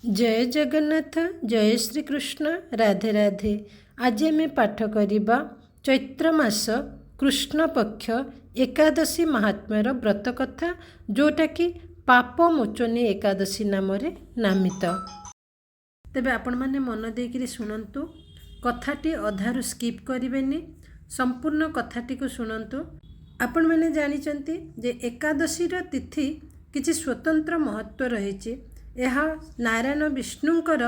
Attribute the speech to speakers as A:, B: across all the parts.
A: जय जगन्नाथ जय श्री कृष्ण राधे राधे। आज आम पाठ करवा चैत्र मास कृष्ण पक्ष एकादशी महात्म्यर व्रत कथा, जोटा कि पाप मोचनी एकादशी नाम नामित। तेबे आपण माने मन देकरी शुणु, कथाटी अधारु स्किप करें, संपूर्ण कथाटी को शुणु। आपण मैंने जानिचंती जे एकादशी तिथि किछि स्वतंत्र महत्व रही। यह नारायण विष्णुंकर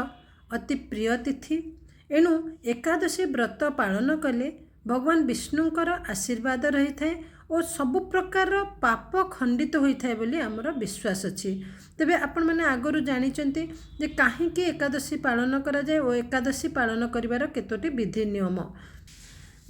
A: अति प्रिय तिथि। एणु एकादशी व्रत पालन कले भगवान विष्णुंकर आशीर्वाद रही थाए और सबु प्रकार पाप खंडित होता है बोली आमर विश्वास अच्छी। तेबे आपण मैंने आगरू जानिचंती जे काहे एकादशी पालन करा जाए और एकादशी पालन करिवार केतोटी विधि नियम।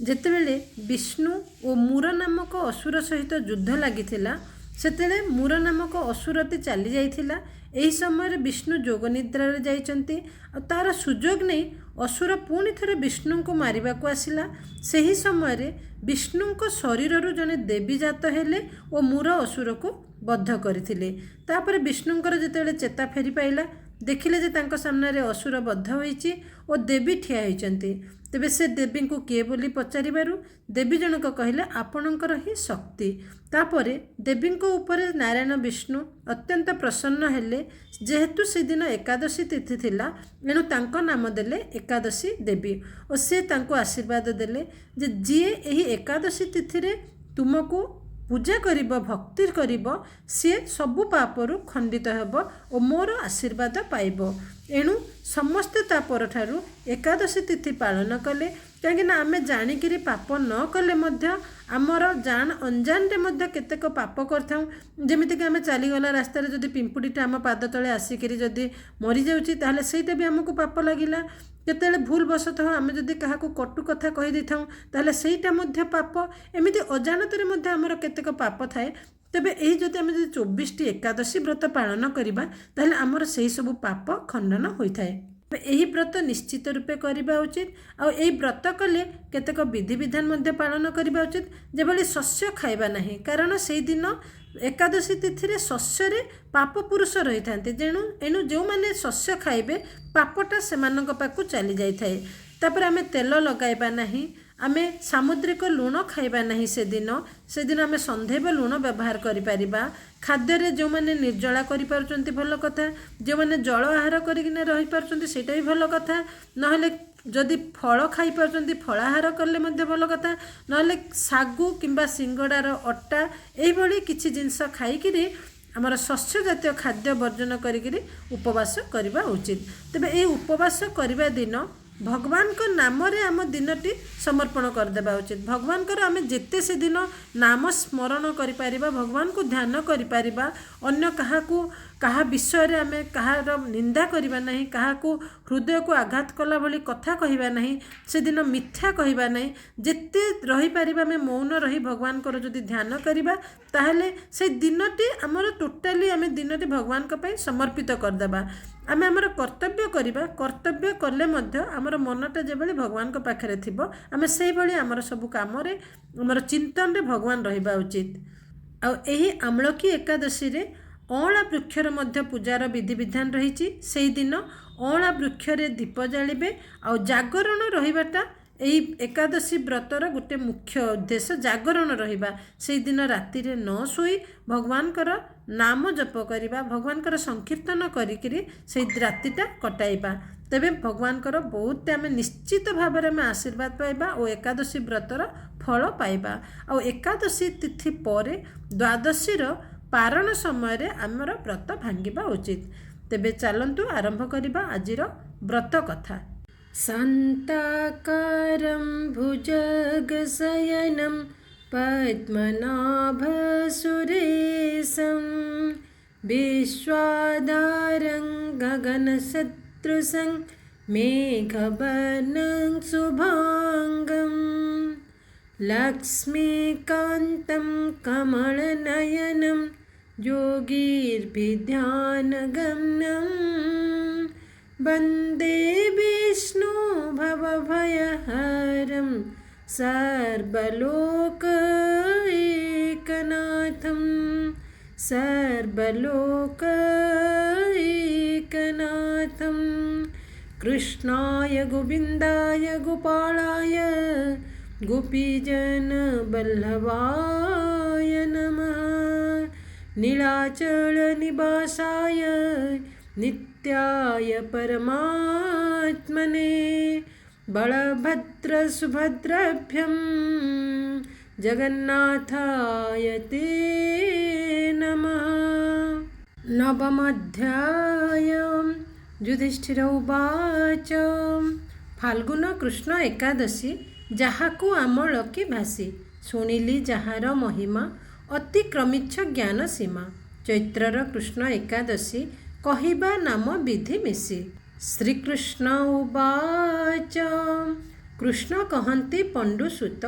A: जेतेबेले विष्णु और मूर नामक असुर सहित युद्ध लगिथिला, सेतेले मूर नामक असुरटी चली जाइथिला। एही समय विष्णु जोग निद्रारे जाइचंती और तार सुजोग नहीं असुर पुणी थरे विष्णु को मारिबा को आसिला। सही समय विष्णु को शरीर जने देवी जात हेले और मूर असुर को बद्ध करथिले। तापर विष्णुंकर जेतेबेले चेता फेरी पाइला, देखिले जे तांको सामने रे असुर बद्ध होईची और देवी ठिया होईचंती। तेबे से देवी को किए बोली पचारिबारु देवी जनक कहले आपणकर ही शक्ति। तापरे देवी को ऊपर नारायण विष्णु अत्यंत प्रसन्न हेले, जेहेतु से दिन एकादशी तिथि थिला एणु तांको नाम देले एकादशी देवी। और से तांको आशीर्वाद देले जे जिए एही एकादशी तिथि रे तुमको पूजा करिब, भक्ति करिब, सी सबु पापरु खंडित हेब और मोर आशीर्वाद पाइब। एणु समस्ते तापर ठारू एकादशी तिथि पालन कले, कहीं आम जाणिकी पाप न कले आमर जान अनजान रे केतेक पाप करमितिक आम चलीगला रास्तार जदि पिंपुड़ीटा आम पाद तले आसिक जदि मरी जाऊँगी ताहले सेटा भी आमको पाप लगिला। केतेले भूल बसतः आम जदि क्या कटु कथा कही दे ताहले सेटा मध्य पाप। एमिति अजाणतरे मध्य आमर केतेक पाप थाए। तेबे यही जदि आम जदि 24टी एकादशी व्रत पालन करिबा ताहले आमर सेही सबु पाप खंडन होइथाए। यही व्रत निश्चित रूपे करबा उचित। आ यही व्रत कले केतेक विधि विधान मध्य पालन करबा उचित, जेभली शस्य खाइबा नहीं, कारण से दिन एकादशी तिथि रे शस्य रे पाप पुरुष रही थांते। जेणु एणु जो माने शस्य खाइबे पापटा सेमानक पाखु चली जाई थाए। तापर आमे तेल लगाइबा नहीं, आमे सामुद्रिक लुण खाइबा नहीं। से दिन आमे संधेव लुण व्यवहार करि परिबा। खाद्य रे जो माने निर्जला करि पारुचंती भल कथा, जो माने जल आहार करिकिना रहि पारुचंती सेटा भी भल कथा। नहले जदि फल खाई पारुचंती फलाहार कले मध्य भल कथा। नहले सागु किंबा सिंगड़ार अट्टा एही भली किछि जिंस खाइकिरी आमर शस्य जातीय खाद्य वर्जन करिकिरी उपवास करबा उचित। तेबे एही उपवास करबा दिन भगवान को नाम रे आम दिनटी समर्पण करदेबा उचित। भगवान को आम जेते से दिन नाम स्मरण करि परिबा, भगवान को ध्यान करि परिबा, अन्य कहा विषय रे आम कहार निंदा करिबा नहीं, कहा को हृदय को आघात कला भली कथा कहिबा नहीं, से दिन मिथ्या कहिबा नहीं। जेते रही परिबा आम मौन रही भगवान को जदि ध्यान करिबा ताहले से दिनटी आमर टोटाली आम दिनटी भगवान को पई समर्पित करदेबा। आम आमर कर्तव्य करिबा, कर्तव्य कले मध्य आमर मनटा जेभली भगवान को पाखरे थिबो आम सेही भली आमर सबु काम रे आमर चिंतन रे भगवान रहिबा उचित। आ एही आमलकी एकादशी रे अँला वृक्षर मध्य पूजार विधि विधान रही। से दिन अँला वृक्ष रे दीप जालिबे। आ जागरण रहिबाटा एही एकादशी व्रतर गोटे मुख्य उद्देश्य जागरण रहिबा। से दिन राति रे न सोई भगवान कर नाम जप करिबा, भगवान कर संकीर्तन करिकिरी से रातिटा कटाइबा। तेबे भगवान कर बहुत आम निश्चित भाव में आशीर्वाद पाइबा और एकादशी व्रतर फल पाइबा। आ एकादशी तिथि परे द्वादशी पारण समय रे आमर व्रत भांगिबा उचित। तेबे चलंतु आरंभ करिबा आजिर व्रत कथा। शान्ताकारं भुजगशयनं पद्मनाभसुरेशं विश्वाधारं गगनशत्रुसं मेघवर्णं शुभांगं लक्ष्मीकान्तं कमलनयनं योगीर्भिध्यानगम्यं वन्दे विष्णु भवभयहरं सर्वलोकैकनाथं सर्वलोकैकनाथं। जगन्नाथं कृष्णाय गोविन्दाय गोपालाय गोपीजनवल्लभाय नमः। नीलाचलनिवासाय नित्याय परमात्मने बलभद्रसुभद्राभ्यां जगन्नाथाय ते नमः। नवमोऽध्यायः। युधिष्ठिर उवाच फाल्गुन कृष्ण एकादशी ଯାହାକୁ ଆମଳକି ଭାସି ଶୁଣିଲି ଯାହାର ମହିମା ଅତିକ୍ରମିଛ ଜ୍ଞାନ ସୀମା। ଚୈତ୍ରର କୃଷ୍ଣ ଏକାଦଶୀ କହିବା ନାମ ବିଧି ମିଶି। ଶ୍ରୀକୃଷ୍ଣ ଉବାଚ କୃଷ୍ଣ କହନ୍ତି ପଣ୍ଡୁସୁତ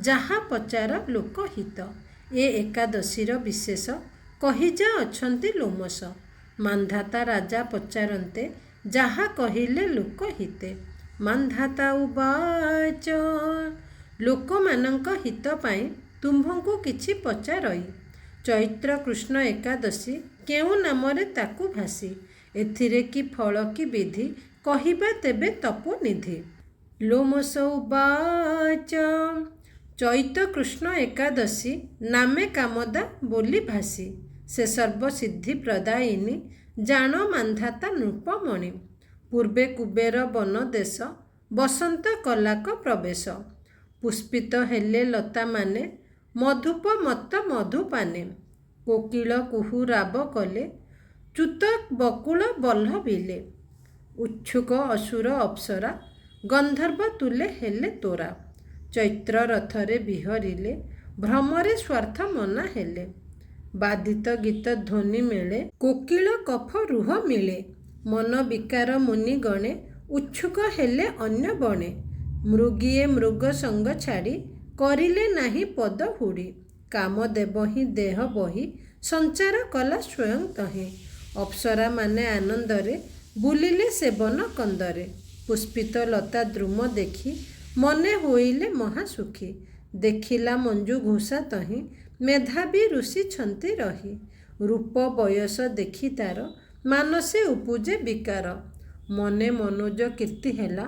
A: ଯାହା ପଚାର ଲୋକହିତ। ଏ ଏକାଦଶୀର ବିଶେଷ କହିଯା ଅଛନ୍ତି ଲୋମସ। ମାନ୍ଧାତା ରାଜା ପଚାରନ୍ତେ ଯାହା କହିଲେ ଲୋକହିତେ। ମାନ୍ଧାତା ଉବାଚ ଲୋକମାନଙ୍କ ହିତ ପାଇଁ ତୁମ୍ଭଙ୍କୁ କିଛି ପଚାରଇ। ଚୈତ୍ର କୃଷ୍ଣ ଏକାଦଶୀ କେଉଁ ନାମରେ ତାକୁ ଭାସି। ଏଥିରେ କି ଫଳ କି ବିଧି କହିବା ତେବେ ତପୋନିଧି। ଲୋମସ ଉବାଚ ଚୈତ୍ର କୃଷ୍ଣ ଏକାଦଶୀ ନାମେ କାମଦା ବୋଲି ଭାସି। ସେ ସର୍ବସିଦ୍ଧି ପ୍ରଦାୟିନୀ ଜାଣ ମାନ୍ଧାତା ନୃପମଣି। ପୂର୍ବେ କୁବେର ବନ ଦେଶ ବସନ୍ତ କଲାକ ପ୍ରବେଶ। ପୁଷ୍ପିତ ହେଲେ ଲତାମାନେ ମଧୁପ ମତ୍ତ ମଧୁପାନେ। କୋକିଳ କୁହୁ ରାବ କଲେ ଚ୍ୟୁତ ବକୁଳ ବଲ୍ଲଭିଲେ। ଉଚ୍ଛୁକ ଅସୁର ଅପ୍ସରା ଗନ୍ଧର୍ବ ତୁଲେ ହେଲେ ତୋରା। ଚୈତ୍ର ରଥରେ ବିହରିଲେ ଭ୍ରମରେ ସ୍ୱାର୍ଥ ମନା ହେଲେ। ବାଦିତ ଗୀତ ଧ୍ୱନି ମେଳେ କୋକିଳ କଫ ରୁହ ମିଳେ। ମନ ବିକାର ମୁନି ଗଣେ ଉଚ୍ଛୁକ ହେଲେ ଅନ୍ୟ ବଣେ। ମୃଗୀଏ ମୃଗ ସଙ୍ଗ ଛାଡ଼ି କରିଲେ ନାହିଁ ପଦ ହୁଡ଼ି। କାମଦେବ ହିଁ ଦେହ ବହି ସଞ୍ଚାର କଲା ସ୍ୱୟଂ ତହିଁ। ଅପ୍ସରାମାନେ ଆନନ୍ଦରେ ବୁଲିଲେ ସେବନ କନ୍ଦରେ। ପୁଷ୍ପିତ ଲତା ଦ୍ରୁମ ଦେଖି ମନେ ହୋଇଲେ ମହାସୁଖୀ। ଦେଖିଲା ମଞ୍ଜୁ ଘୋଷା ତହିଁ ମେଧାବୀ ଋଷିଛନ୍ତି ରହି। ରୂପ ବୟସ ଦେଖି ତାର ମାନସେ ଉପୁଜେ ବିକାର। ମନେ ମନୋଜ କୀର୍ତ୍ତି ହେଲା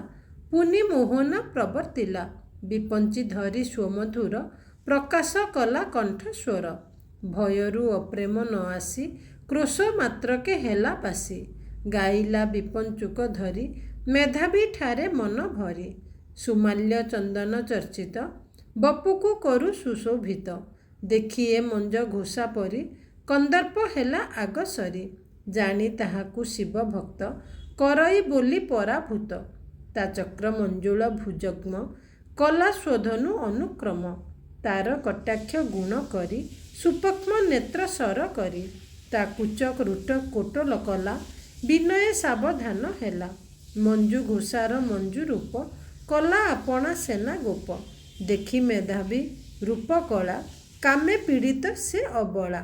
A: ପୁନି ମୋହନ ପ୍ରବର୍ତ୍ତିଲା। ବିପଞ୍ଚି ଧରି ସ୍ୱମଧୁର ପ୍ରକାଶ କଲା କଣ୍ଠସ୍ୱର। ଭୟରୁ ଅପ୍ରେମ ନ ଆସି କ୍ରୋଶ ମାତ୍ରକେ ହେଲା ବାସି। ଗାଇଲା ବିପଞ୍ଚୁକ ଧରି ମେଧାବୀ ଠାରେ ମନ ଭରି। ସୁମାଲ୍ୟ ଚନ୍ଦନ ଚର୍ଚ୍ଚିତ ବପୁକୁ କରୁ ସୁଶୋଭିତ। ଦେଖିଏ ମଞ୍ଜ ଘୋଷା ପରି କନ୍ଦର୍ପ ହେଲା ଆଗସରି। ଜାଣି ତାହାକୁ ଶିବ ଭକ୍ତ କରଇ ବୋଲି ପରାଭୂତ। ତା ଚକ୍ର ମଞ୍ଜୁଳ ଭୁଜଗ୍ମ କଲା ସ୍ୱଧନୁ ଅନୁକ୍ରମ। ତାର କଟାକ୍ଷ ଗୁଣ କରି ସୁପକ୍ଷ୍ମ ନେତ୍ର ସର କରି। ତା କୁଚ ରୁଟ କୋଟ କଲା ବିନୟ ସାବଧାନ ହେଲା। ମଞ୍ଜୁ ଘୋଷାର ମଞ୍ଜୁ ରୂପ କଲା ଆପଣା ସେନା ଗୋପ। ଦେଖି ମେଧାବୀ ରୂପ କଳା କାମେ ପୀଡ଼ିତ ସେ ଅବଳା।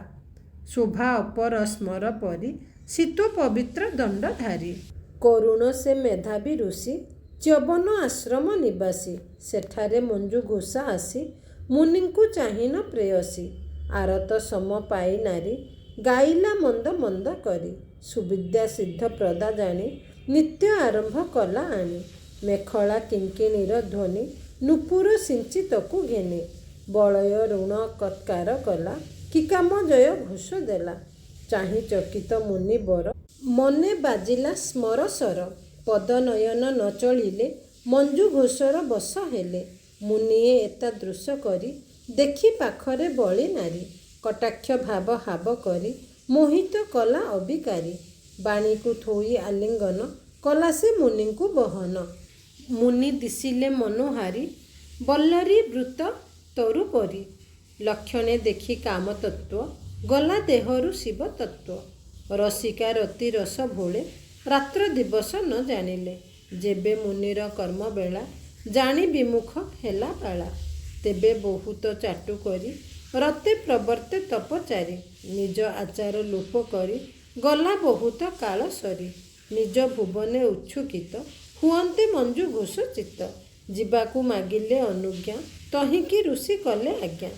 A: ଶୋଭା ଅପର ସ୍ମର ପରି ଶୀତ ପବିତ୍ର ଦଣ୍ଡଧାରୀ। କରୁଣ ସେ ମେଧାବୀ ଋଷି ଚ୍ୟବନ ଆଶ୍ରମ ନିବାସୀ। ସେଠାରେ ମଞ୍ଜୁ ଘୋଷା ଆସି ମୁନିଙ୍କୁ ଚାହିଁନ ପ୍ରେୟସୀ। ଆରତ ସମ ପାଇ ନାରୀ ଗାଇଲା ମନ୍ଦ ମନ୍ଦ କରି। ସୁବିଦ୍ୟା ସିଦ୍ଧ ପ୍ରଦା ଜାଣି ନିତ୍ୟ ଆରମ୍ଭ କଲା ଆଣି। ମେଖଳା କିଙ୍କିଣୀର ଧ୍ୱନି ନୂପୁର ସିଞ୍ଚିତକୁ ଘେନି। ବଳୟ ଋଣ କତ୍କାର କଲା କି କାମ ଜୟ ଘୋଷ ଦେଲା। ଚାହିଁ ଚକିତ ମୁନି ବର ମନେ ବାଜିଲା ସ୍ମରସର। ପଦ ନୟନ ନ ଚଳିଲେ ମଞ୍ଜୁ ଘୋଷର ବଶ ହେଲେ। ମୁନିଏ ଏତାଦୃଶ କରି ଦେଖି ପାଖରେ ବଳି ନାରୀ। କଟାକ୍ଷ ଭାବ ହାବ କରି ମୋହିତ କଲା ଅବିକାରୀ। ବାଣୀକୁ ଥୋଇ ଆଲିଙ୍ଗନ କଲା ସେ ମୁନିଙ୍କୁ ବହନ। ମୁନି ଦିଶିଲେ ମନୋହାରୀ ବଲ୍ଲରୀ ବୃତ ତରୁ ପରି। ଲକ୍ଷଣେ ଦେଖି କାମତତ୍ତ୍ୱ ଗଲା ଦେହରୁ ଶିବ ତତ୍ତ୍ୱ। ରସିକା ରତି ରସ ଭୋଳେ ରାତ୍ର ଦିବସ ନ ଜାଣିଲେ। ଯେବେ ମୁନିର କର୍ମବେଳା ଜାଣି ବିମୁଖ ହେଲା ବାଳା। ତେବେ ବହୁତ ଚାଟୁ କରି ରତେ ପ୍ରବର୍ତ୍ତେ ତପଚାରି। ନିଜ ଆଚାର ଲୋପ କରି ଗଲା ବହୁତ କାଳ ସରି। ନିଜ ଭୁବନେ ଉଚ୍ଛୁକିତ ହୁଅନ୍ତେ ମଞ୍ଜୁ ଘୋଷ ଚିତ୍ତ। ଯିବାକୁ ମାଗିଲେ ଅନୁଜ୍ଞା ତହିଁକି ଋଷି କଲେ ଆଜ୍ଞା।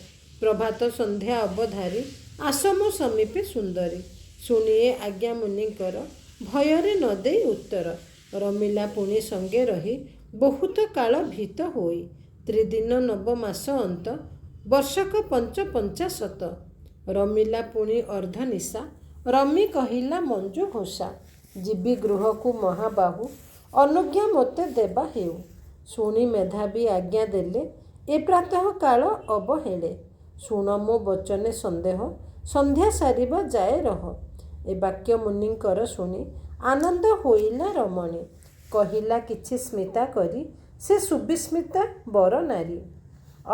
A: ପ୍ରଭାତ ସନ୍ଧ୍ୟା ଅବଧାରୀ ଆସମ ସମୀପେ ସୁନ୍ଦରୀ। ଶୁଣିଏ ଆଜ୍ଞା ମୁନିଙ୍କର ଭୟରେ ନ ଦେଇ ଉତ୍ତର। ରମିଲା ପୁଣି ସଙ୍ଗେ ରହି ବହୁତ କାଳ ଭୀତ ହୋଇ। ତ୍ରିଦିନ ନବ ମାସ ଅନ୍ତ ବର୍ଷକ ପଞ୍ଚ ରମିଲା ପୁଣି ଅର୍ଦ୍ଧନିଶା। ରମି କହିଲା ମଞ୍ଜୁ ଘୋଷା, ଯିବି ଗୃହକୁ ମହାବାହୁ, ଅନୁଜ୍ଞା ମୋତେ ଦେବା ହେଉ। ଶୁଣି ମେଧାବୀ ଆଜ୍ଞା ଦେଲେ, ଏ ପ୍ରାତଃ କାଳ ଅବହେଳେ। ଶୁଣ ମୋ ବଚନେ ସନ୍ଦେହ, ସନ୍ଧ୍ୟା ସାରିବା ଯାଏ ରହ। ଏ ବାକ୍ୟ ମୁନିଙ୍କର ଶୁଣି ଆନନ୍ଦ ହୋଇଲା ରମଣୀ। କହିଲା କିଛି ସ୍ମିତା କରି, ସେ ସୁବିସ୍ମିତା ବର ନାରୀ।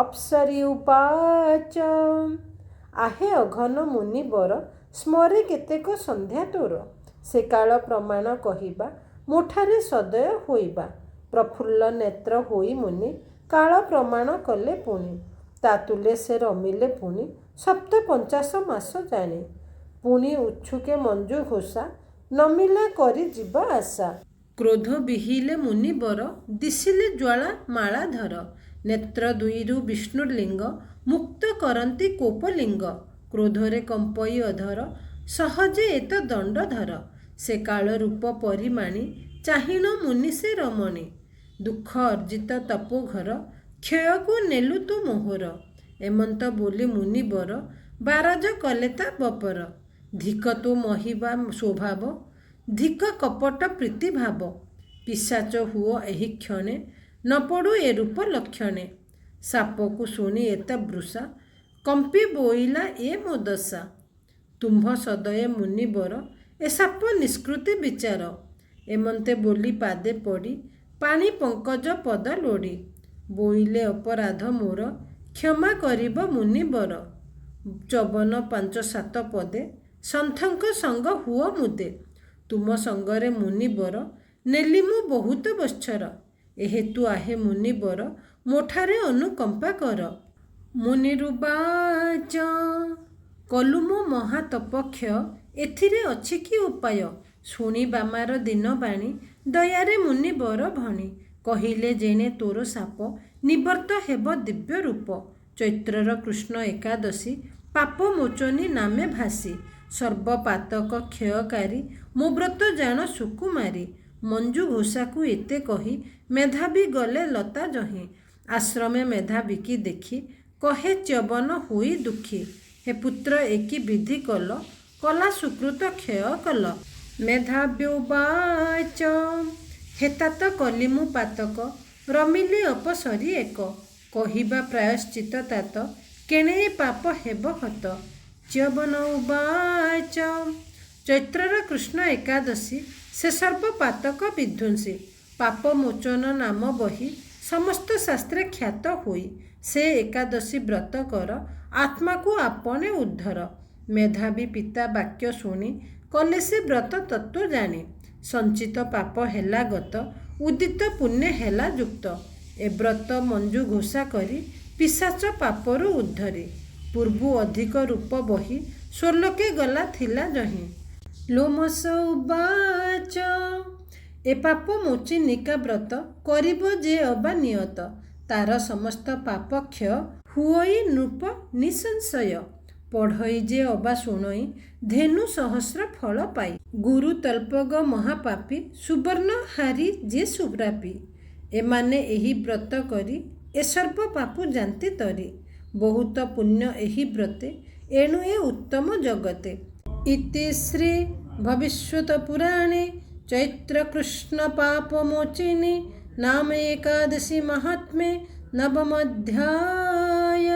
A: ଅପ୍ସରୀ ଉବାଚ, ଆହେ ଅଘନ ମୁନିବର, ସ୍ମରେ କେତେକ ସନ୍ଧ୍ୟା ତୋର। ସେ କାଳ ପ୍ରମାଣ କହିବା, ମୋଠାରେ ସଦୟ ହୋଇବା। ପ୍ରଫୁଲ୍ଲ ନେତ୍ର ହୋଇ ମୁନି, କାଳ ପ୍ରମାଣ କଲେ ପୁଣି। ତା ତୁଲେ ସେ ରମିଲେ ପୁଣି, 57 ମାସ ଜାଣି। ପୁଣି ଉଛୁକେ ମଞ୍ଜୁ ଘୋଷା, ନମିଲା କରି ଯିବା ଆଶା। କ୍ରୋଧ ବିହିଲେ ମୁନିବର, ଦିଶିଲେ ଜ୍ୱାଳା ମାଳାଧର। ନେତ୍ର ଦୁଇରୁ ବିଷ୍ଣୁଲିଙ୍ଗ, ମୁକ୍ତ କରନ୍ତି କୋପଲିଙ୍ଗ। କ୍ରୋଧରେ କମ୍ପଇ ଅଧର, ସହଜେ ଏତ ଦଣ୍ଡଧର। ସେ କାଳ ରୂପ ପରିମାଣି, ଚାହିଁଣ ମୁନି ସେ ରମଣୀ। ଦୁଃଖ ଅର୍ଜିତ ତପୋଘର, କ୍ଷୟକୁ ନେଲୁ ତୁ ମୋହର। ଏମନ୍ତ ବୋଲି ମୁନିବର, ବାରଜ କଲେ ତା ବପର। ଧିକ ତୋ ମହିବା ସ୍ୱଭାବ, ଧିକ କପଟ ପ୍ରୀତିଭାବ। ପିଶାଚ ହୁଅ ଏହି କ୍ଷଣେ, ନ ପଡ଼ୁ ଏ ରୂପ ଲକ୍ଷଣେ। ସାପକୁ ଶୁଣି ଏତ ବୃଷା, କମ୍ପି ବୋଇଲା ଏ ମୋ ଦଶା। ତୁମ୍ଭ ସଦୟ ମୁନିବର, ଏ ସାପ ନିଷ୍କୃତି ବିଚାର। ଏମନ୍ତେ ବୋଲି ପାଦେ ପଡ଼ି, ପାଣି ପଙ୍କଜ ପଦ ଲୋଡ଼ି। ବୋଇଲେ ଅପରାଧ ମୋର, କ୍ଷମା କରିବ ମୁନିବର। 54-7 ପଦେ, ସନ୍ଥଙ୍କ ସଙ୍ଗ ହୁଅ ମୁଦେ। ତୁମ ସଙ୍ଗରେ ମୁନିବର, ନେଲି ମୁଁ ବହୁତ ବତ୍ସର। ଏହେତୁ ଆହେ ମୁନିବର, ମୋଠାରେ ଅନୁକମ୍ପା କର। ମୁନିରୁବାଚ, କଲୁ ମୋ ମହାତପକ୍ଷୟ, ଏଥିରେ ଅଛି କି ଉପାୟ। ଶୁଣି ବାମାର ଦୀନବାଣୀ, ଦୟାରେ ମୁନିବର ଭଣି। କହିଲେ ଯେଣେ ତୋର ସାପ, ନିବର୍ତ୍ତ ହେବ ଦିବ୍ୟ ରୂପ। ଚୈତ୍ରର କୃଷ୍ଣ ଏକାଦଶୀ, ପାପ ମୋଚନୀ ନାମେ ଭାସି। ସର୍ବପାତକ କ୍ଷୟକାରୀ, ମୋ ବ୍ରତ ଜାଣ ସୁକୁମାରୀ। ମଞ୍ଜୁ ଘୋଷାକୁ ଏତେ କହି, ମେଧାବୀ ଗଲେ ଲତା ଜହିଁ। ଆଶ୍ରମେ ମେଧାବୀକି ଦେଖି, କହେ ଚ୍ୟବନ ହୋଇ ଦୁଃଖୀ। ହେ ପୁତ୍ର ଏକି ବିଧି କଲ, କଲା ସୁକୃତ କ୍ଷୟ କଲ। ମେଧାବ୍ୟୁବାଚ, ହେତାତ କଲି ମୁଁ ପାତକ, ରମିଲି ଅପସରି ଏକ। କହିବା ପ୍ରାୟଶ୍ଚିତ ତାତ, କେଣେ ଏ ପାପ ହେବ ହତ। ଚ୍ୟବନ ଉବାଚ, ଚୈତ୍ରର କୃଷ୍ଣ ଏକାଦଶୀ, ସେ ସର୍ବପାତକ ବିଧ୍ୱଂସୀ। ପାପ ମୋଚନ ନାମ ବହି, ସମସ୍ତ ଶାସ୍ତ୍ରେ ଖ୍ୟାତ ହୋଇ। ସେ ଏକାଦଶୀ ବ୍ରତ କର, ଆତ୍ମାକୁ ଆପନେ ଉଦ୍ଧର। ମେଧାବୀ ପିତା ବାକ୍ୟ ଶୁଣି, କଲେ ସେ ବ୍ରତ ତତ୍ତ୍ୱ ଜାଣି। ସଞ୍ଚିତ ପାପ ହେଲା ଗତ, ଉଦିତ ପୁଣ୍ୟ ହେଲା ଯୁକ୍ତ। ଏ ବ୍ରତ ମଞ୍ଜୁ ଘୋଷା କରି, ପିଶାଚ ପାପରୁ ଉଦ୍ଧରି। ପୂର୍ବୁ ଅଧିକ ରୂପ ବହି, ସ୍ୱର୍ଲୋକେ ଗଲା ଥିଲା ଯହିଁ। ଲୋମସ ଉବାଚ, ଏ ପାପ ମୋଚିନିକା ବ୍ରତ, କରିବ ଯେ ଅବା ନିୟତ। ତାର ସମସ୍ତ ପାପ କ୍ଷୟ, ହୁଅଇ ନୃପ ନିଃସଂଶୟ। ପଢ଼ଇ ଯେ ଅବା ଶୁଣଇ, ଧେନୁ ସହସ୍ର ଫଳ ପାଇ। ଗୁରୁ ତଳ୍ପଗ ମହାପାପୀ, ସୁବର୍ଣ୍ଣ ହାରି ଯେ ସୁବ୍ରାପୀ। ଏମାନେ ଏହି ବ୍ରତ କରି, ଏ ସର୍ବ ପାପୁ ଯାନ୍ତି ତରି। ବହୁତ ପୁଣ୍ୟ ଏହି ବ୍ରତେ, ଏଣୁ ଏ ଉତ୍ତମ ଜଗତେ। ଇତି ଶ୍ରୀ ଭବିଷ୍ୟତ ପୁରାଣେ ଚୈତ୍ର କୃଷ୍ଣ ପାପ ମୋଚିନି ନାମ ଏକାଦଶୀ ମାହାତ୍ମ୍ୟେ ନବମୋଧ୍ୟାୟ।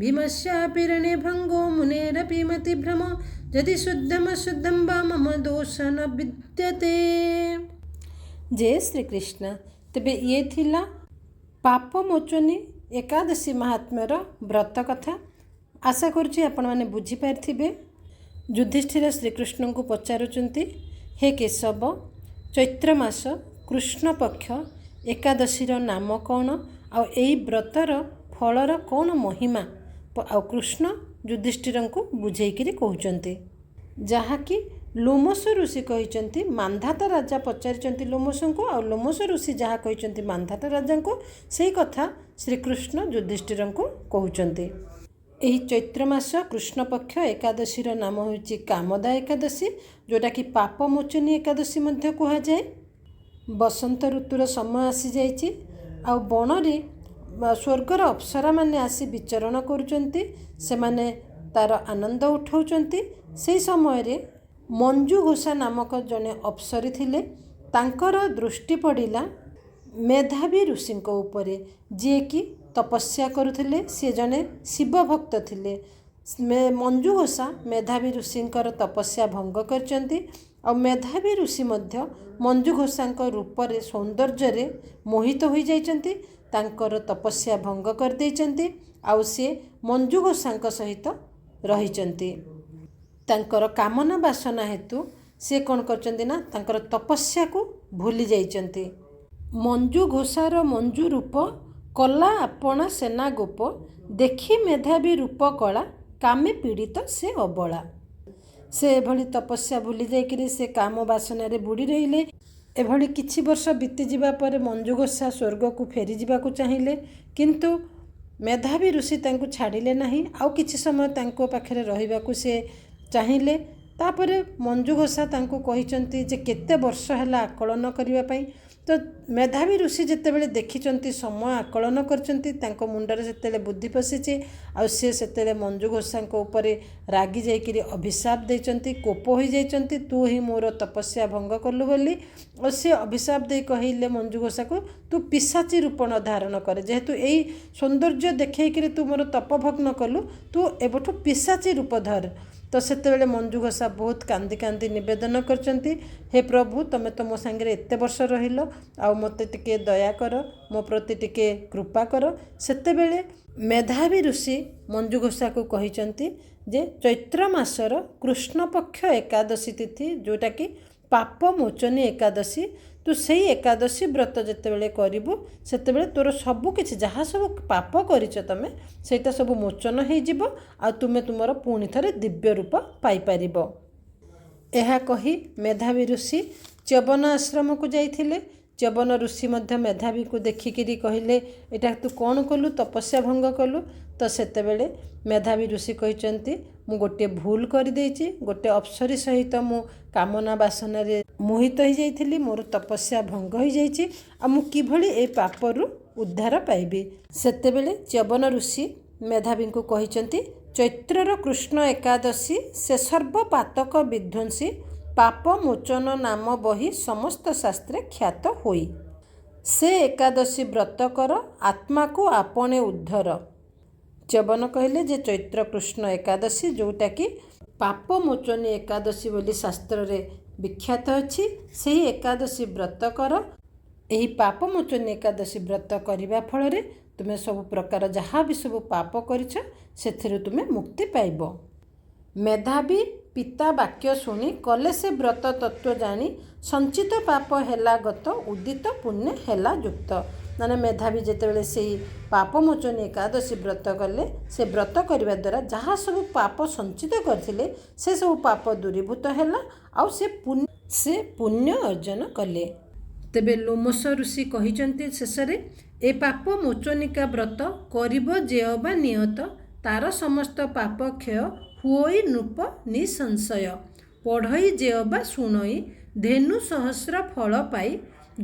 A: ଭୀମସ୍ୟାପି ରଣେ ଭଙ୍ଗो ମୁନେରପି ମତିଭ୍ରମ ଯଦି ଶୁଦ୍ଧମ ଶୁଦ୍ଧମ ବା ମମ ଦୋଷ ନ ବିଦ୍ୟତେ। ଜୟ ଶ୍ରୀକୃଷ୍ଣ। ତେବେ ଇଏ ଥିଲା ପାପ ମୋଚନୀ ଏକାଦଶୀ ମାହାତ୍ମ୍ୟର ବ୍ରତ କଥା। ଆଶା କରୁଛି ଆପଣମାନେ ବୁଝିପାରିଥିବେ। ଯୁଧିଷ୍ଠିର ଶ୍ରୀକୃଷ୍ଣଙ୍କୁ ପଚାରୁଛନ୍ତି, ହେ କେଶବ, ଚୈତ୍ର ମାସ କୃଷ୍ଣପକ୍ଷ ଏକାଦଶୀର ନାମ କ'ଣ, ଆଉ ଏଇ ବ୍ରତର ଫଳର କ'ଣ ମହିମା। ଆଉ କୃଷ୍ଣ ଯୁଧିଷ୍ଠିରଙ୍କୁ ବୁଝେଇକିରି କହୁଛନ୍ତି, ଯାହାକି ଲୋମସ ଋଷି କହିଛନ୍ତି। ମାନ୍ଧାତା ରାଜା ପଚାରିଛନ୍ତି ଲୋମସଙ୍କୁ, ଆଉ ଲୋମସ ଋଷି ଯାହା କହିଛନ୍ତି ମାନ୍ଧାତା ରାଜାଙ୍କୁ, ସେଇ କଥା ଶ୍ରୀକୃଷ୍ଣ ଯୁଧିଷ୍ଠିରଙ୍କୁ କହୁଛନ୍ତି। ଏହି ଚୈତ୍ର ମାସ କୃଷ୍ଣପକ୍ଷ ଏକାଦଶୀର ନାମ ହେଉଛି କାମଦା ଏକାଦଶୀ, ଯେଉଁଟାକି ପାପ ମୋଚନୀ ଏକାଦଶୀ ମଧ୍ୟ କୁହାଯାଏ। ବସନ୍ତ ଋତୁର ସମୟ ଆସିଯାଇଛି, ଆଉ ବଣରେ ସ୍ୱର୍ଗର ଅପ୍ସରାମାନେ ଆସି ବିଚରଣ କରୁଛନ୍ତି, ସେମାନେ ତାର ଆନନ୍ଦ ଉଠାଉଛନ୍ତି। ସେହି ସମୟରେ ମଞ୍ଜୁଘୋଷା ନାମକ ଜଣେ ଅପ୍ସରୀ ଥିଲେ, ତାଙ୍କର ଦୃଷ୍ଟି ପଡ଼ିଲା ମେଧାବୀ ଋଷିଙ୍କ ଉପରେ, ଯିଏକି ତପସ୍ୟା କରୁଥିଲେ। ସେ ଜଣେ ଶିବ ଭକ୍ତ ଥିଲେ। ମଞ୍ଜୁଘୋଷା ମେଧାବୀ ଋଷିଙ୍କର ତପସ୍ୟା ଭଙ୍ଗ କରିଛନ୍ତି, ଆଉ ମେଧାବୀ ଋଷି ମଧ୍ୟ ମଞ୍ଜୁଘୋଷାଙ୍କ ରୂପରେ ସୌନ୍ଦର୍ଯ୍ୟରେ ମୋହିତ ହୋଇଯାଇଛନ୍ତି, ତାଙ୍କର ତପସ୍ୟା ଭଙ୍ଗ କରିଦେଇଛନ୍ତି, ଆଉ ସେ ମଞ୍ଜୁଘୋଷାଙ୍କ ସହିତ ରହିଛନ୍ତି। ତାଙ୍କର କାମନା ବାସନା ହେତୁ ସେ କ'ଣ କରିଛନ୍ତି ନା ତାଙ୍କର ତପସ୍ୟାକୁ ଭୁଲି ଯାଇଛନ୍ତି। ମଞ୍ଜୁଘୋଷାର ମଞ୍ଜୁ ରୂପ କଲା ଆପଣା ସେନା ଗୋପ, ଦେଖି ମେଧାବୀ ରୂପ କଳା, କାମେ ପୀଡ଼ିତ ସେ ଅବଳା। ସେ ଏଭଳି ତପସ୍ୟା ଭୁଲି ଯାଇକରି ସେ କାମ ବାସନାରେ ବୁଡ଼ି ରହିଲେ। ଏଭଳି କିଛି ବର୍ଷ ବିତିଯିବା ପରେ ମଞ୍ଜୁଘୋଷା ସ୍ୱର୍ଗକୁ ଫେରିଯିବାକୁ ଚାହିଁଲେ, କିନ୍ତୁ ମେଧାବୀ ଋଷି ତାଙ୍କୁ ଛାଡ଼ିଲେ ନାହିଁ। ଆଉ କିଛି ସମୟ ତାଙ୍କ ପାଖରେ ରହିବାକୁ ସେ ଚାହିଁଲେ। ତାପରେ ମଞ୍ଜୁଘୋଷା ତାଙ୍କୁ କହିଛନ୍ତି ଯେ କେତେ ବର୍ଷ ହେଲା ଆକଳନ କରିବା ପାଇଁ। ତ ମେଧାବୀ ଋଷି ଯେତେବେଳେ ଦେଖିଛନ୍ତି ସମୟ ଆକଳନ କରିଛନ୍ତି, ତାଙ୍କ ମୁଣ୍ଡରେ ସେତେବେଳେ ବୁଦ୍ଧି ପଶିଛି, ଆଉ ସେ ସେତେବେଳେ ମଞ୍ଜୁଘୋଷାଙ୍କ ଉପରେ ରାଗି ଯାଇକରି ଅଭିଶାପ ଦେଇଛନ୍ତି, କୋପ ହୋଇଯାଇଛନ୍ତି, ତୁ ହିଁ ମୋର ତପସ୍ୟା ଭଙ୍ଗ କଲୁ ବୋଲି। ଆଉ ସେ ଅଭିଶାପ ଦେଇ କହିଲେ ମଞ୍ଜୁଘୋଷାକୁ, ତୁ ପିଶାଚୀ ରୂପ ଧାରଣ କରେ, ଯେହେତୁ ଏଇ ସୌନ୍ଦର୍ଯ୍ୟ ଦେଖେଇକରି ତୁ ମୋର ତପଭଗ୍ନ କଲୁ, ତୁ ଏବେଠୁ ପିଶାଚୀ ରୂପ ଧର। ତ ସେତେବେଳେ ମଞ୍ଜୁଘୋଷା ବହୁତ କାନ୍ଦି କାନ୍ଦି ନିବେଦନ କରିଛନ୍ତି, ହେ ପ୍ରଭୁ, ତୁମେ ତ ମୋ ସାଙ୍ଗରେ ଏତେ ବର୍ଷ ରହିଲ, ଆଉ ମୋତେ ଟିକେ ଦୟା କର, ମୋ ପ୍ରତି ଟିକେ କୃପା କର। ସେତେବେଳେ ମେଧାବୀ ଋଷି ମଞ୍ଜୁଘୋଷାକୁ କହିଛନ୍ତି ଯେ ଚୈତ୍ର ମାସର କୃଷ୍ଣପକ୍ଷ ଏକାଦଶୀ ତିଥି, ଯେଉଁଟାକି ପାପ ମୋଚନୀ ଏକାଦଶୀ, ତୁ ସେଇ ଏକାଦଶୀ ବ୍ରତ ଯେତେବେଳେ କରିବୁ, ସେତେବେଳେ ତୋର ସବୁ କିଛି ଯାହା ସବୁ ପାପ କରିଛ ତମେ, ସେଇଟା ସବୁ ମୋଚନ ହେଇଯିବ, ଆଉ ତୁମେ ତୁମର ପୁଣି ଥରେ ଦିବ୍ୟ ରୂପ ପାଇପାରିବ। ଏହା କହି ମେଧାବୀ ଋଷି ଚ୍ୟବନ ଆଶ୍ରମକୁ ଯାଇଥିଲେ। ଚ୍ୟବନ ଋଷି ମଧ୍ୟ ମେଧାବୀକୁ ଦେଖିକିରି କହିଲେ, ଏଇଟା ତୁ କ'ଣ କଲୁ, ତପସ୍ୟା ଭଙ୍ଗ କଲୁ। ତ ସେତେବେଳେ ମେଧାବୀ ଋଷି କହିଛନ୍ତି, ମୁଁ ଗୋଟିଏ ଭୁଲ କରିଦେଇଛି, ଗୋଟିଏ ଅପ୍ସରୀ ସହିତ ମୁଁ କାମନା ବାସନାରେ ମୋହିତ ହୋଇଯାଇଥିଲି, ମୋର ତପସ୍ୟା ଭଙ୍ଗ ହୋଇଯାଇଛି, ଆଉ ମୁଁ କିଭଳି ଏ ପାପରୁ ଉଦ୍ଧାର ପାଇବି। ସେତେବେଳେ ଚ୍ୟବନ ଋଷି ମେଧାବୀଙ୍କୁ କହିଛନ୍ତି, ଚୈତ୍ରର କୃଷ୍ଣ ଏକାଦଶୀ ସେ ସର୍ବ ପାତକ ବିଧ୍ୱଂସୀ, ପାପ ମୋଚନ ନାମ ବହି ସମସ୍ତ ଶାସ୍ତ୍ରେ ଖ୍ୟାତ ହୋଇ। ସେ ଏକାଦଶୀ ବ୍ରତ କର, ଆତ୍ମାକୁ ଆପନେ ଉଦ୍ଧର। ଚ୍ୟବନ କହିଲେ ଯେ ଚୈତ୍ର କୃଷ୍ଣ ଏକାଦଶୀ, ଯେଉଁଟାକି ପାପ ମୋଚନୀ ଏକାଦଶୀ ବୋଲି ଶାସ୍ତ୍ରରେ ବିଖ୍ୟାତ ଅଛି, ସେହି ଏକାଦଶୀ ବ୍ରତ କର। ଏହି ପାପ ମୋଚନୀ ଏକାଦଶୀ ବ୍ରତ କରିବା ଫଳରେ ତୁମେ ସବୁ ପ୍ରକାର ଯାହା ବି ସବୁ ପାପ କରିଛ, ସେଥିରୁ ତୁମେ ମୁକ୍ତି ପାଇବ। ମେଧାବୀ ପିତା ବାକ୍ୟ ଶୁଣି କଲେ ସେ ବ୍ରତ ତତ୍ତ୍ୱ ଜାଣି, ସଞ୍ଚିତ ପାପ ହେଲା ଗତ, ଉଦିତ ପୁଣ୍ୟ ହେଲା ଯୁକ୍ତ। ମାନେ ମେଧାବୀ ଯେତେବେଳେ ସେଇ ପାପ ମୋଚନୀ ଏକାଦଶୀ ବ୍ରତ କଲେ, ସେ ବ୍ରତ କରିବା ଦ୍ୱାରା ଯାହା ସବୁ ପାପ ସଞ୍ଚିତ କରିଥିଲେ, ସେ ସବୁ ପାପ ଦୂରୀଭୂତ ହେଲା, ଆଉ ସେ ପୁଣ୍ୟ ଅର୍ଜନ କଲେ। ତେବେ ଲୋମସ ଋଷି କହିଛନ୍ତି ଶେଷରେ, ଏ ପାପ ମୋଚନିକା ବ୍ରତ କରିବ ଯେ ଅବା ନିୟତ, ତାର ସମସ୍ତ ପାପ କ୍ଷୟ ହୁଅଇ ନୃପ ନିସଂଶୟ। ପଢ଼ଇ ଯେ ଅବା ଶୁଣଇ, ଧେନୁ ସହସ୍ର ଫଳ ପାଇ,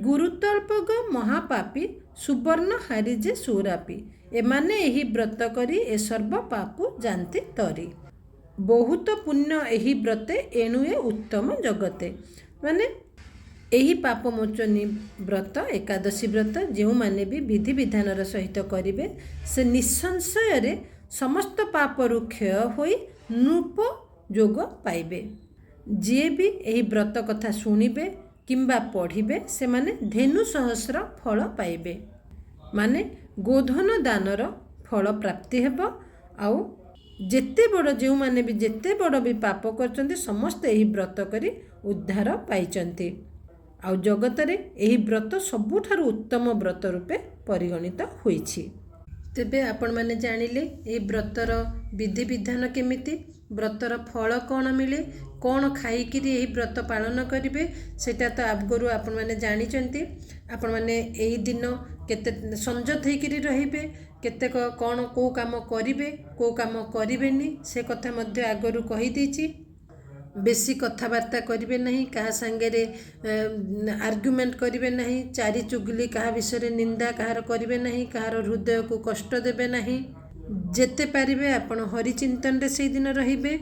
A: ଗୁରୁତଳ୍ପଗ ମହାପାପୀ, ସୁବର୍ଣ୍ଣ ହାରି ଯେ ସୁରାପି। ଏମାନେ ଏହି ବ୍ରତ କରି ଏ ସର୍ବ ପାପୁ ଯାନ୍ତି ତରି। ବହୁତ ପୁଣ୍ୟ ଏହି ବ୍ରତେ, ଏଣୁ ଏ ଉତ୍ତମ ଜଗତେ। ମାନେ ଏହି ପାପ ମୋଚନୀ ବ୍ରତ, ଏକାଦଶୀ ବ୍ରତ ଯେଉଁମାନେ ବି ବିଧିବିଧାନର ସହିତ କରିବେ, ସେ ନିଃସଂଶୟରେ ସମସ୍ତ ପାପରୁ କ୍ଷୟ ହୋଇ ନୃପ ଯୋଗ ପାଇବେ। ଯିଏ ବି ଏହି ବ୍ରତ କଥା ଶୁଣିବେ କିମ୍ବା ପଢ଼ିବେ, ସେମାନେ ଧେନୁ ସହସ୍ର ଫଳ ପାଇବେ। ମାନେ ଗୋଧନ ଦାନର ଫଳ ପ୍ରାପ୍ତି ହେବ, ଆଉ ଯେତେ ବଡ଼ ଯେଉଁମାନେ ବି ଯେତେ ବଡ଼ ବି ପାପ କରିଛନ୍ତି, ସମସ୍ତେ ଏହି ବ୍ରତ କରି ଉଦ୍ଧାର ପାଇଛନ୍ତି। ଆଉ ଜଗତରେ ଏହି ବ୍ରତ ସବୁଠାରୁ ଉତ୍ତମ ବ୍ରତ ରୂପେ ପରିଗଣିତ ହୋଇଛି। ତେବେ ଆପଣମାନେ ଜାଣିଲେ ଏହି ବ୍ରତର ବିଧିବିଧାନ କେମିତି, ବ୍ରତର ଫଳ କ'ଣ ମିଳେ, କ'ଣ ଖାଇକିରି ଏହି ବ୍ରତ ପାଳନ କରିବେ, ସେଇଟା ତ ଆଗରୁ ଆପଣମାନେ ଜାଣିଛନ୍ତି। ଆପଣମାନେ ଏହି ଦିନ କେତେ ସଂଯତ ହେଇକିରି ରହିବେ, केतेक कौन को काम करिवे को काम करिवेनी से कथा मध्य आगरू कही देछि। बेसी कथबार्ता करिवे नहीं, कहा सांगेरे आर्गुमेंट करिवे नहीं, चारी चुगली कहा विषय निंदा कहार करिवे नहीं, कहार हृदय को कष्ट देवे नहीं। जेते पारिबे आपण हरिचिंतन रे से दिन रहिबे।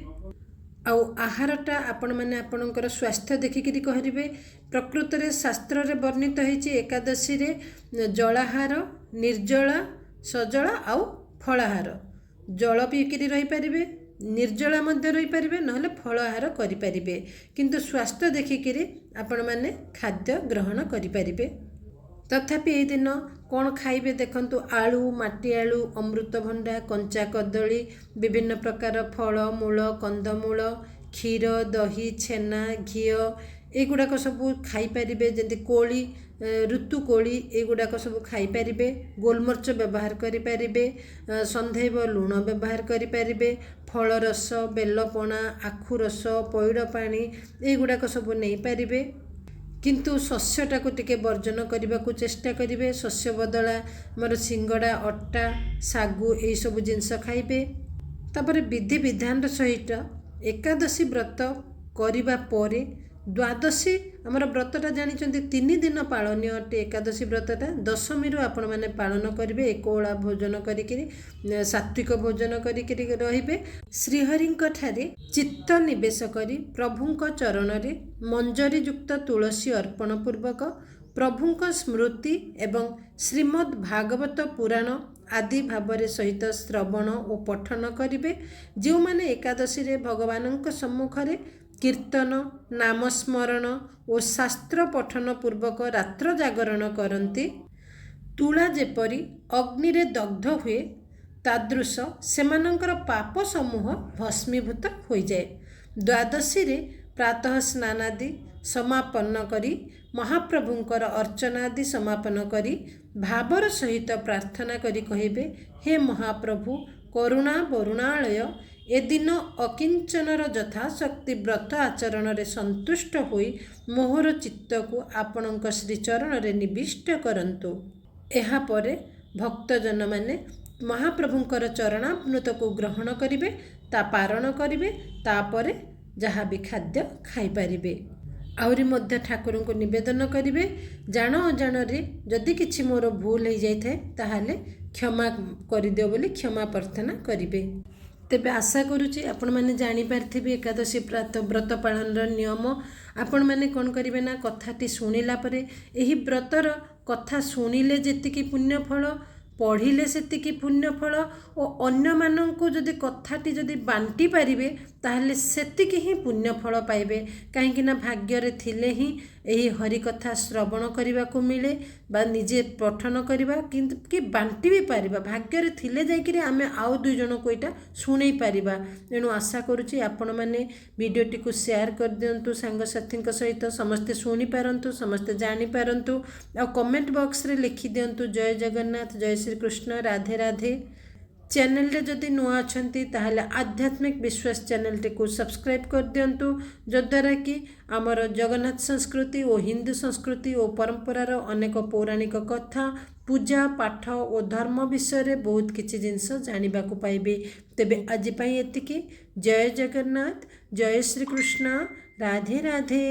A: आउ आहारटा आपण माने आपणकर स्वास्थ्य देखिकी करिवे। प्रकृत रे शास्त्र रे वर्णित होईछि एकादशी रे जलाहार, निर्जला, सजला आउ फलाहार। जल पीकिरी रही पारिबे, निर्जला मध्य रही पारिबे, नहले फलाहार करि पारिबे, किंतु स्वास्थ्य देखिकी आपण माने खाद्य ग्रहण करि पारिबे। तथापि ए दिन कौन खाइबे देखंतु, आलू, माटी आलू, अमृतभंडा, कंचा कदली, विभिन्न प्रकार फल मूल, कंदमूल, क्षीर, दही, छेना, घी एगुड़ाक सब खाई पारिबे। जंती कोली, ऋतु कोली एगुड़ाक सब खाई पारिबे। गोलमर्च व्यवहार करि पारिबे, संधैव लुण व्यवहार करि पारिबे। फल रस, बेलपणा, आखु रस, पइड पानी एगुड़ाक सब नहीं पारिबे। किंतु शस्यटा को टिके वर्जन करने को चेष्टा करेंगे। शस्य बदला मोर सिंगड़ा, अट्टा, सागु यही सब जिनस खाइबे। तापर विधि विधान सहित एकादशी व्रत करिबा परे द्वादशी आमर व्रतटा जानिचंती 3 दिन पालनीय अटे। एकादशी व्रतटा दशमी आपण मैंने पालन करेंगे। एक ओला भोजन करी सात्विक भोजन करी रहिबे। श्रीहरिंक ठारे चित्त निवेश करी प्रभुंक चरण रे मंजरी युक्त तुलसी अर्पण पूर्वक प्रभुंक स्मृति एवं श्रीमद् भागवत पुराण आदि भाव सहित श्रवण और पठन करेंगे। जो माने एकादशी रे भगवानंक सम्मुखरे कीर्तन, नामस्मरण और शास्त्र पठन पूर्वक रात्र जागरण करती, तुला जेपरी अग्नि रे दग्ध हुए तादृश सेमानंकर पाप समूह भस्मीभूत हो जाए। द्वादशी रे प्रातः स्नानादि समापन करी महाप्रभुंकर अर्चनादि समापन करी भावर सहित प्रार्थना करी कहिबे, हे महाप्रभु करुणा वरुणालय, ए दिन अकिंचनर यथाशक्ति व्रत आचरण रे संतुष्ट होई मोहर चित्त को आपणक श्रीचरण रे निविष्ट करंतु। एहा परे भक्तजन माने महाप्रभुंकर चरणामृत को ग्रहण करिवे, ता पारण करिवे, तापरे जहाँ भी खाद्य खाई पारिबे। आउरी मध्य ठाकुर को निवेदन करिवे, जान अजान रे जदि किछि मोर भूल हो जाए ताहाले क्षमा करिदियो बोली क्षमा प्रार्थना करिवे। तेबे आशा करुच्ची आपण मैंने जानीपारे एकादशी व्रत पालन नियम। आपण मैंने कौन करेंगे ना, कथाटी शुणिला परे एही व्रतर कथा शुणिले जेतिकी पुण्यफल, पढ़िले सेतिकी पुण्यफल और अन्य मानंको जदि कथाटी जदि बांटी पारिबे ताहले सेतिकी ही पुण्यफल पाइबे। कहीं ना भाग्य रे थिले ही एही हरि कथा श्रवण करने को मिले बा निजे पठन करवा कि बांटी भी पारिबा। भाग्य रे थिले जाइकिरी आमे आउ 2 जन को एटा सुनै पारिबा। तेणु आशा करुच्ची आपण मैंने वीडियोटी को शेयर कर दिंतु सांगसाथी सहित, समस्ते शुणी पारंतु, समस्ते जानी पारंतु। आ कमेंट बॉक्स रे लिखि दिंतु जय जगन्नाथ, जय श्री कृष्ण, राधे राधे। चैनल रे जदि नुआ अछंती ताहले आध्यात्मिक विश्वास चैनल टी को सब्सक्राइब कर दिंतु, जद्वारा कि आमर जगन्नाथ संस्कृति और हिंदू संस्कृति और परंपरार अनेक पौराणिक कथा, पूजा पाठ और धर्म विषय रे बहुत किछि जिनस जानिबा को पाइबे। तेबे आज पई एतिकी। जय जगन्नाथ, जय श्री कृष्ण, राधे राधे।